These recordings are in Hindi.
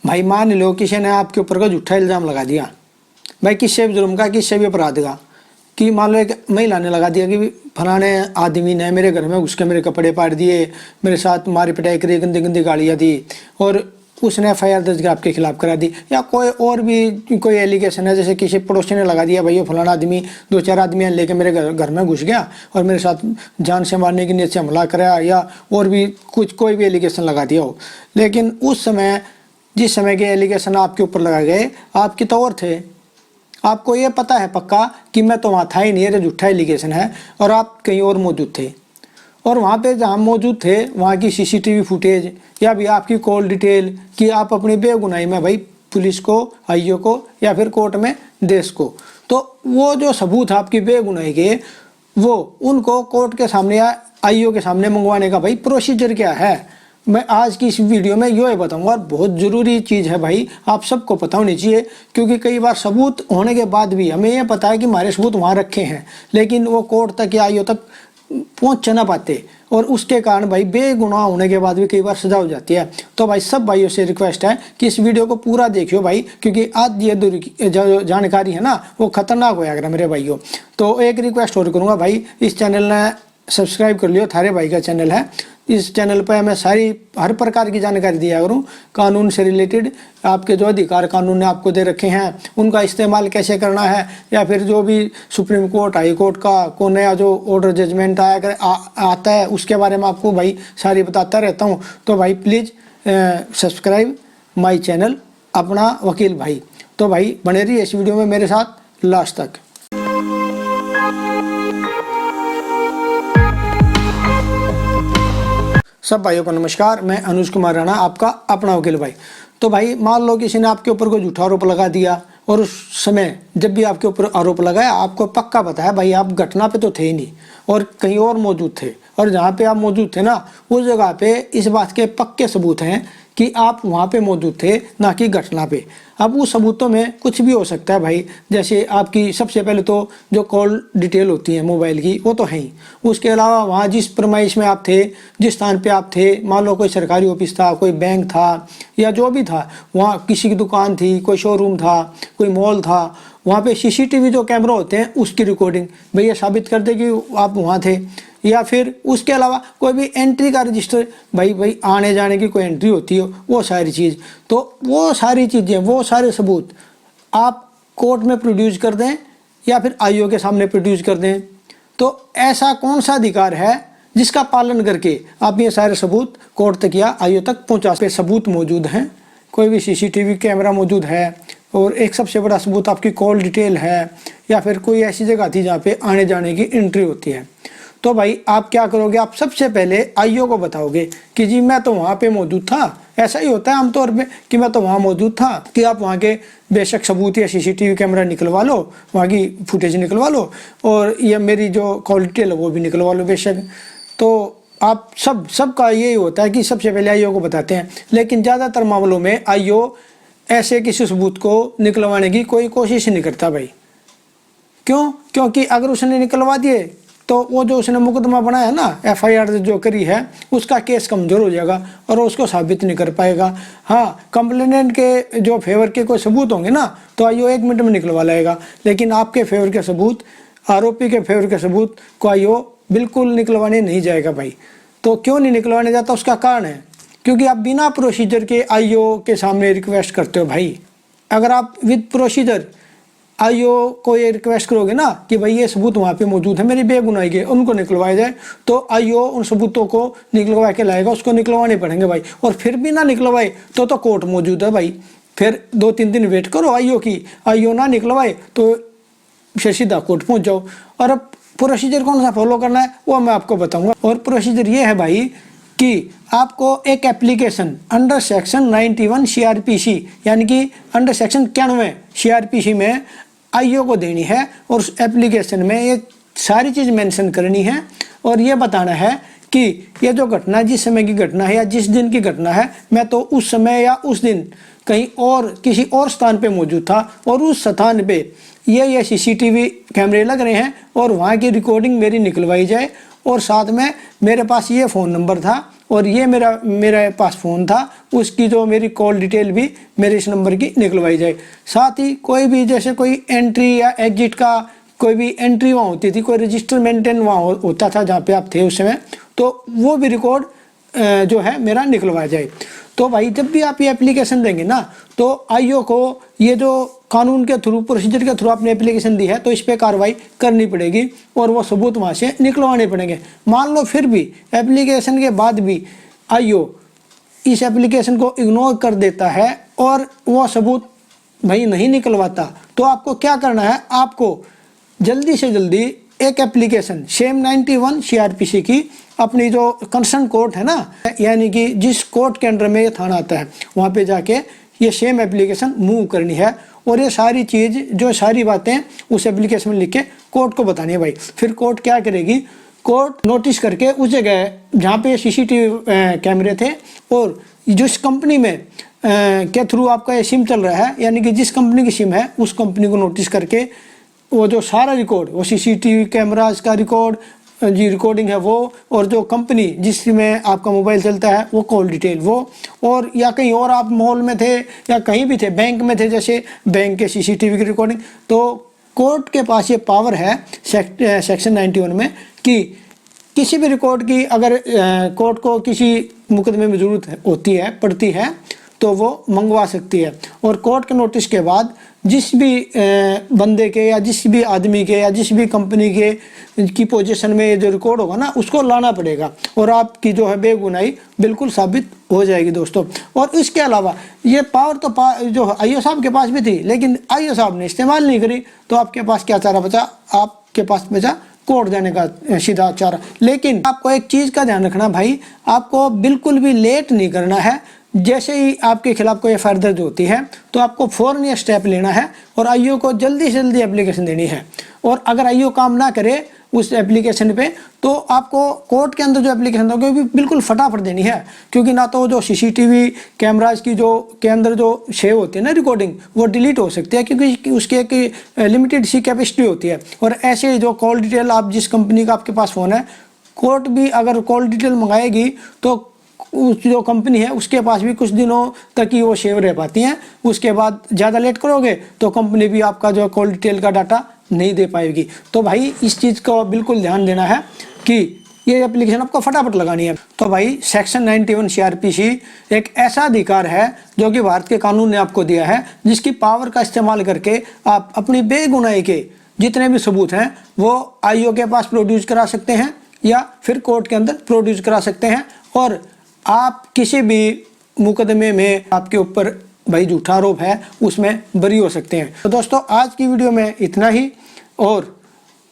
भाई मान लो किसी ने आपके ऊपर का झूठा इल्ज़ाम लगा दिया, भाई किससे भी जुर्म का, किससे भी अपराध का, कि मान लो एक महिला ने लगा दिया कि फलाने आदमी ने मेरे घर में घुस के मेरे कपड़े पाड़ दिए, मेरे साथ मारी पिटाई करी, गंदी गंदी गालियाँ दी, और उसने FIR दर्ज आपके खिलाफ करा दी। या कोई और भी कोई एलिगेशन है, जैसे किसी पड़ोसी ने लगा दिया भाई ये फलाना आदमी 2-4 आदमी लेके मेरे घर में घुस गया और मेरे साथ जान से मारने की नीयत से हमला कराया, या और भी कुछ कोई भी एलिगेशन लगा दिया हो। लेकिन उस समय जिस समय के एलिगेशन आपके ऊपर लगाए गए, आपकी तो और थे, आपको ये पता है पक्का कि मैं तो वहाँ था ही नहीं, ये झूठा एलिगेशन है, और आप कहीं और मौजूद थे। और वहाँ पे जहाँ मौजूद थे वहाँ की CCTV फुटेज या भी आपकी कॉल डिटेल कि आप अपनी बेगुनाही में भाई पुलिस को, IO को या फिर कोर्ट में देश को, तो वो जो सबूत आपकी बेगुनाही के, वो उनको कोर्ट के सामने या IO के सामने मंगवाने का भाई प्रोसीजर क्या है, मैं आज की इस वीडियो में ये बताऊंगा। और बहुत ज़रूरी चीज़ है भाई, आप सबको पता होनी चाहिए, क्योंकि कई बार सबूत होने के बाद भी हमें ये पता है कि हमारे सबूत वहाँ रखे हैं, लेकिन वो कोर्ट तक या IO तक पहुँच ना पाते, और उसके कारण भाई बेगुनाह होने के बाद भी कई बार सजा हो जाती है। तो भाई सब भाइयों से रिक्वेस्ट है कि इस वीडियो को पूरा देखियो भाई, क्योंकि आज ये जो जानकारी है ना वो खतरनाक हो जाएगा मेरे भाइयों। तो एक रिक्वेस्ट और करूँगा भाई, इस चैनल ने सब्सक्राइब कर लियो, थारे भाई का चैनल है। इस चैनल पर मैं हर प्रकार की जानकारी दिया करूँ, कानून से रिलेटेड, आपके जो अधिकार कानून ने आपको दे रखे हैं उनका इस्तेमाल कैसे करना है, या फिर जो भी सुप्रीम कोर्ट, हाई कोर्ट का को नया जो ऑर्डर जजमेंट आता है उसके बारे में आपको भाई सारी बताता रहता हूँ। तो भाई प्लीज़ सब्सक्राइब माई चैनल अपना वकील भाई। तो भाई बने रहिए इस वीडियो में मेरे साथ लास्ट तक। सब भाइयों को नमस्कार, मैं अनुज कुमार राणा, आपका अपना वकील भाई। तो भाई मान लो किसी ने आपके ऊपर कोई झूठा आरोप लगा दिया, और उस समय जब भी आपके ऊपर आरोप लगाया आपको पक्का पता है भाई आप घटना पे तो थे ही नहीं और कहीं और मौजूद थे, और जहाँ पे आप मौजूद थे ना उस जगह पे इस बात के पक्के सबूत हैं कि आप वहाँ पे मौजूद थे, ना कि घटना पे। अब उस सबूतों में कुछ भी हो सकता है भाई, जैसे आपकी सबसे पहले तो जो कॉल डिटेल होती है मोबाइल की वो तो है ही, उसके अलावा वहाँ जिस प्रमाइश में आप थे, जिस स्थान पे आप थे, मान लो कोई सरकारी ऑफिस था, कोई बैंक था, या जो भी था, वहाँ किसी की दुकान थी, कोई शोरूम था, कोई मॉल था, वहाँ पे CCTV जो कैमरा होते हैं उसकी रिकॉर्डिंग भैया साबित कर दे कि आप वहाँ थे। या फिर उसके अलावा कोई भी एंट्री का रजिस्टर, भाई आने जाने की कोई एंट्री होती है, वो सारी चीज़, तो वो सारी चीज़ें, वो सारे सबूत आप कोर्ट में प्रोड्यूस कर दें या फिर IO के सामने प्रोड्यूस कर दें। तो ऐसा कौन सा अधिकार है जिसका पालन करके आप ये सारे सबूत कोर्ट तक या IO तक पहुँचा सकते। सबूत मौजूद हैं, कोई भी CCTV कैमरा मौजूद है, और एक सबसे बड़ा सबूत आपकी कॉल डिटेल है, या फिर कोई ऐसी जगह थी जहाँ पे आने जाने की एंट्री होती है। तो भाई आप क्या करोगे, आप सबसे पहले IO को बताओगे कि जी मैं तो वहाँ पे मौजूद था। ऐसा ही होता है आमतौर पे कि मैं तो वहाँ मौजूद था, कि आप वहाँ के बेशक सबूत या CCTV कैमरा निकलवा लो, वहाँ की फुटेज निकलवा लो, और ये मेरी जो कॉल डिटेल है वो भी निकलवा लो बेशक। तो आप सबका यही होता है कि सबसे पहले IO को बताते हैं। लेकिन ज़्यादातर मामलों में IO ऐसे किसी सबूत को निकलवाने की कोई कोशिश नहीं करता भाई। क्यों? क्योंकि अगर उसने निकलवा दिए तो वो जो उसने मुकदमा बनाया ना, FIR जो करी है, उसका केस कमज़ोर हो जाएगा और वो उसको साबित नहीं कर पाएगा। हाँ, कंप्लेनेंट के जो फेवर के कोई सबूत होंगे ना तो IO 1 मिनट में निकलवा लाएगा, लेकिन आपके फेवर के सबूत, आरोपी के फेवर के सबूत को IO बिल्कुल निकलवाने नहीं जाएगा भाई। तो क्यों नहीं निकलवाने जाता, उसका कारण है क्योंकि आप बिना प्रोसीजर के IO के सामने रिक्वेस्ट करते हो भाई। अगर आप विद प्रोसीजर IO को ये रिक्वेस्ट करोगे ना कि भाई ये सबूत वहाँ पे मौजूद है, मेरी बेगुनाही के, उनको निकलवाया जाए, तो IO उन सबूतों को निकलवा के लाएगा, उसको निकलवाने पड़ेंगे भाई। और फिर भी ना निकलवाए तो कोर्ट मौजूद है भाई, फिर 2-3 दिन वेट करो IO की, IO ना निकलवाए तो फिर सीधा कोर्ट पहुँच जाओ। और अब प्रोसीजर कौन सा फॉलो करना है वो मैं आपको बताऊँगा। और प्रोसीजर ये है भाई कि आपको एक एप्लीकेशन अंडर सेक्शन 91 CRPC, यानी कि अंडर सेक्शन 91 CRPC में IO को देनी है, और उस एप्लीकेशन में ये सारी चीज़ मेंशन करनी है, और ये बताना है कि ये जो घटना, जिस समय की घटना है या जिस दिन की घटना है, मैं तो उस समय या उस दिन कहीं और किसी और स्थान पे मौजूद था, और उस स्थान पे ये CCTV कैमरे लग रहे हैं, और वहाँ की रिकॉर्डिंग मेरी निकलवाई जाए, और साथ में मेरे पास ये फ़ोन नंबर था और ये मेरे पास फ़ोन था, उसकी जो मेरी कॉल डिटेल भी मेरे इस नंबर की निकलवाई जाए। साथ ही कोई भी जैसे कोई एंट्री या एग्जिट का कोई भी एंट्री वहाँ होती थी, कोई रजिस्टर मेंटेन वहाँ होता था जहाँ पे आप थे उस समय, तो वो भी रिकॉर्ड जो है मेरा निकलवाया जाए। तो भाई जब भी आप ये एप्लीकेशन देंगे ना, तो आईओ को ये जो कानून के थ्रू, प्रोसीजर के थ्रू आपने एप्लीकेशन दी है, तो इस पर कार्रवाई करनी पड़ेगी और वो सबूत वहाँ से निकलवाने पड़ेंगे। मान लो फिर भी एप्लीकेशन के बाद भी आईओ इस एप्लीकेशन को इग्नोर कर देता है और वो सबूत भाई नहीं निकलवाता, तो आपको क्या करना है, आपको जल्दी से जल्दी एक एप्लीकेशन सेम 91 CRPC की अपनी जो कंसर्न कोर्ट है ना, यानी कि जिस कोर्ट के अंडर में ये थाना आता है, वहाँ पे जाके ये सेम एप्लीकेशन मूव करनी है और ये सारी चीज़ जो सारी बातें उस एप्लीकेशन में लिख के कोर्ट को बतानी है भाई। फिर कोर्ट क्या करेगी, कोर्ट नोटिस करके उस जगह जहाँ पे CCTV कैमरे थे और जिस कंपनी में के थ्रू आपका ये सिम चल रहा है, यानी कि जिस कंपनी की सिम है उस कंपनी को नोटिस करके वो जो सारा रिकॉर्ड, वो CCTV कैमराज का रिकॉर्ड जी रिकॉर्डिंग है वो, और जो कंपनी जिसमें आपका मोबाइल चलता है वो कॉल डिटेल वो, और या कहीं और आप मॉल में थे या कहीं भी थे, बैंक में थे, जैसे बैंक के CCTV की रिकॉर्डिंग, तो कोर्ट के पास ये पावर है सेक्शन 91 में कि किसी भी रिकॉर्ड की अगर कोर्ट को किसी मुकदमे में ज़रूरत होती है, पड़ती है, तो वो मंगवा सकती है। और कोर्ट के नोटिस के बाद जिस भी बंदे के या जिस भी आदमी के या जिस भी कंपनी के की पोजीशन में ये जो रिकॉर्ड होगा ना, उसको लाना पड़ेगा और आपकी जो है बेगुनाही बिल्कुल साबित हो जाएगी दोस्तों। और इसके अलावा ये पावर तो जो आईओ साहब के पास भी थी, लेकिन आईओ साहब ने इस्तेमाल नहीं करी, तो आपके पास क्या चारा बचा, आपके पास बचा कोर्ट जाने का सीधा चारा। लेकिन आपको एक चीज़ का ध्यान रखना भाई, आपको बिल्कुल भी लेट नहीं करना है। जैसे ही आपके खिलाफ कोई एफआईआर दर्ज होती है, तो आपको फौरन ये स्टेप लेना है और आईओ को जल्दी से जल्दी एप्लीकेशन देनी है। और अगर आईओ काम ना करे उस एप्लीकेशन पे, तो आपको कोर्ट के अंदर जो एप्लीकेशन होगी वो बिल्कुल फटाफट देनी है, क्योंकि ना तो जो CCTV कैमराज की जो के अंदर जो सेव होती है ना रिकॉर्डिंग, वो डिलीट हो सकती है, क्योंकि उसकी एक लिमिटेड सी कैपेसिटी होती है। और ऐसे जो कॉल डिटेल आप जिस कंपनी का आपके पास फ़ोन है, कोर्ट भी अगर कॉल डिटेल मंगाएगी तो उस जो कंपनी है उसके पास भी कुछ दिनों तक ही वो सेव रह पाती हैं। उसके बाद ज़्यादा लेट करोगे तो कंपनी भी आपका जो कॉल डिटेल का डाटा नहीं दे पाएगी। तो भाई इस चीज़ को बिल्कुल ध्यान देना है कि ये एप्लीकेशन आपको फटाफट लगानी है। तो भाई सेक्शन 91 CRPC एक ऐसा अधिकार है जो कि भारत के कानून ने आपको दिया है, जिसकी पावर का इस्तेमाल करके आप अपनी बेगुनाही के जितने भी सबूत हैं वो आईओ के पास प्रोड्यूस करा सकते हैं या फिर कोर्ट के अंदर प्रोड्यूस करा सकते हैं, और आप किसी भी मुकदमे में आपके ऊपर भाई झूठा आरोप है उसमें बरी हो सकते हैं। तो दोस्तों आज की वीडियो में इतना ही, और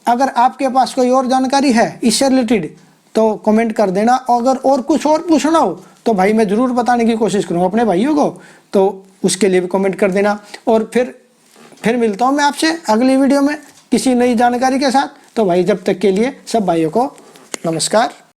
अगर आपके पास कोई और जानकारी है इससे रिलेटेड तो कमेंट कर देना। अगर और कुछ और पूछना हो तो भाई मैं ज़रूर बताने की कोशिश करूँगा अपने भाइयों को, तो उसके लिए भी कमेंट कर देना। और फिर मिलता हूँ मैं आपसे अगली वीडियो में किसी नई जानकारी के साथ। तो भाई जब तक के लिए सब भाइयों को नमस्कार।